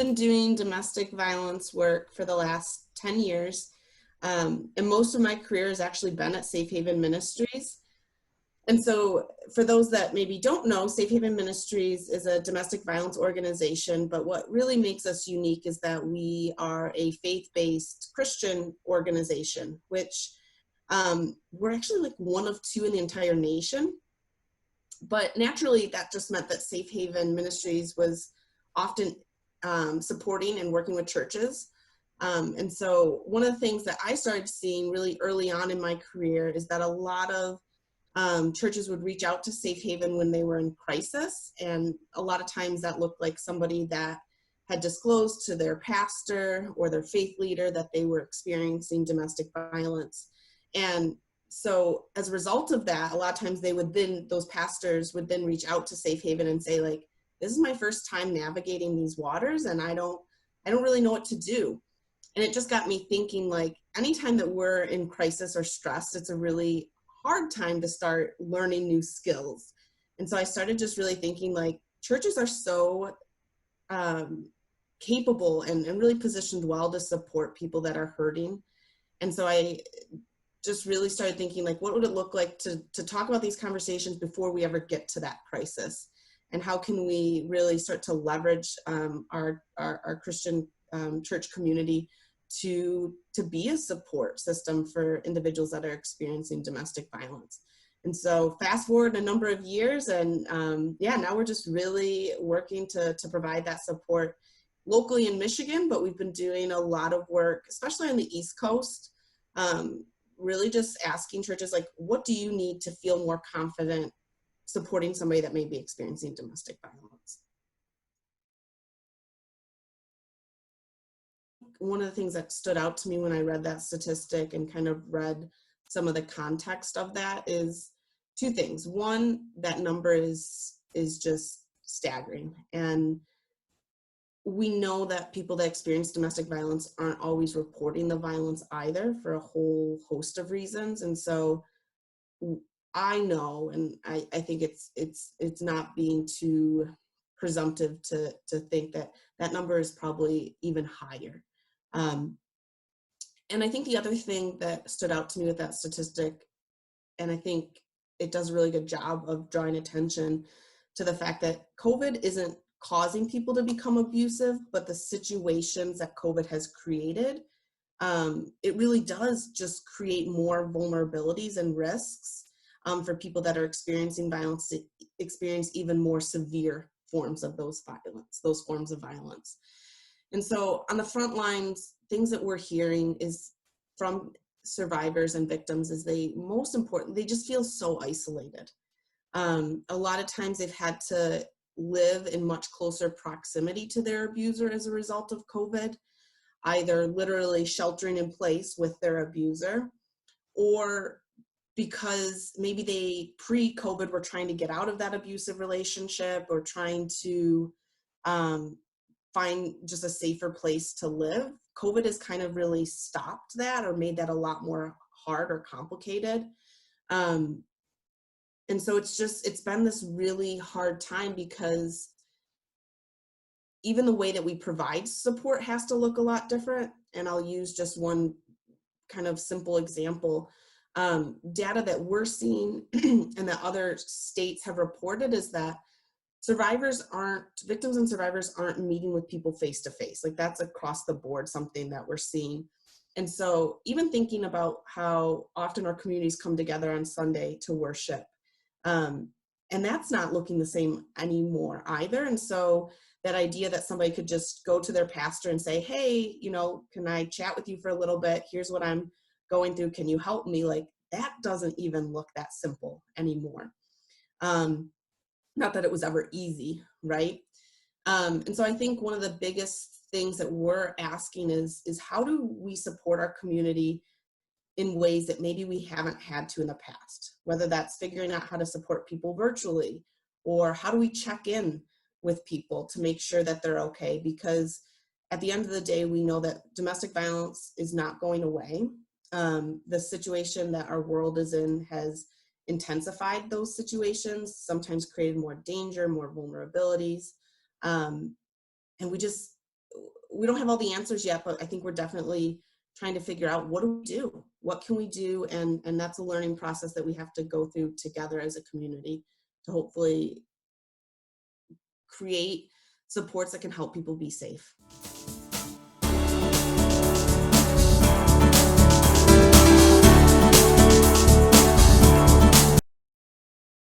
been doing domestic violence work for the last 10 years. And most of my career has actually been at Safe Haven Ministries. And so for those that maybe don't know, Safe Haven Ministries is a domestic violence organization, but what really makes us unique is that we are a faith-based Christian organization, which we're actually like one of two in the entire nation. But naturally, that just meant that Safe Haven Ministries was often supporting and working with churches. And so one of the things that I started seeing really early on in my career is that a lot of churches would reach out to Safe Haven when they were in crisis. And a lot of times that looked like somebody that had disclosed to their pastor or their faith leader that they were experiencing domestic violence. And so as a result of that, a lot of times those pastors would then reach out to Safe Haven and say, like, this is my first time navigating these waters and I don't really know what to do. And it just got me thinking, like, anytime that we're in crisis or stress, it's a really hard time to start learning new skills. And so I started just really thinking, like, churches are so capable and really positioned well to support people that are hurting. And so I just really started thinking, like, what would it look like to talk about these conversations before we ever get to that crisis? And how can we really start to leverage our Christian church community to be a support system for individuals that are experiencing domestic violence? And so fast forward a number of years, and now we're just really working to provide that support locally in Michigan, but we've been doing a lot of work, especially on the East Coast, really just asking churches, like, what do you need to feel more confident supporting somebody that may be experiencing domestic violence? One of the things that stood out to me when I read that statistic and kind of read some of the context of that is two things. One, that number is just staggering. And we know that people that experience domestic violence aren't always reporting the violence either, for a whole host of reasons. And so I know, and I think it's not being too presumptive to think that that number is probably even higher. And I think the other thing that stood out to me with that statistic, and I think it does a really good job of drawing attention to the fact that COVID isn't causing people to become abusive, but the situations that COVID has created, it really does just create more vulnerabilities and risks for people that are experiencing violence to experience even more severe forms of those forms of violence. And so on the front lines, things that we're hearing is from survivors and victims is they just feel so isolated. A lot of times they've had to live in much closer proximity to their abuser as a result of COVID, either literally sheltering in place with their abuser, or because maybe they pre-COVID were trying to get out of that abusive relationship or trying to find just a safer place to live. COVID has kind of really stopped that or made that a lot more hard or complicated. And so it's been this really hard time because even the way that we provide support has to look a lot different. And I'll use just one kind of simple example. Data that we're seeing and that other states have reported is that victims and survivors aren't meeting with people face to face. Like, that's across the board something that we're seeing. And so even thinking about how often our communities come together on Sunday to worship, and that's not looking the same anymore either. And so that idea that somebody could just go to their pastor and say, hey, can I chat with you for a little bit? Here's what I'm going through. Can you help me? Like, that doesn't even look that simple anymore. Not that it was ever easy, right? And so I think one of the biggest things that we're asking is how do we support our community in ways that maybe we haven't had to in the past, whether that's figuring out how to support people virtually, or how do we check in with people to make sure that they're okay? Because at the end of the day, we know that domestic violence is not going away. The situation that our world is in has intensified those situations, sometimes created more danger, more vulnerabilities. And we don't have all the answers yet, but I think we're definitely trying to figure out, what do we do? What can we do? And that's a learning process that we have to go through together as a community to hopefully create supports that can help people be safe.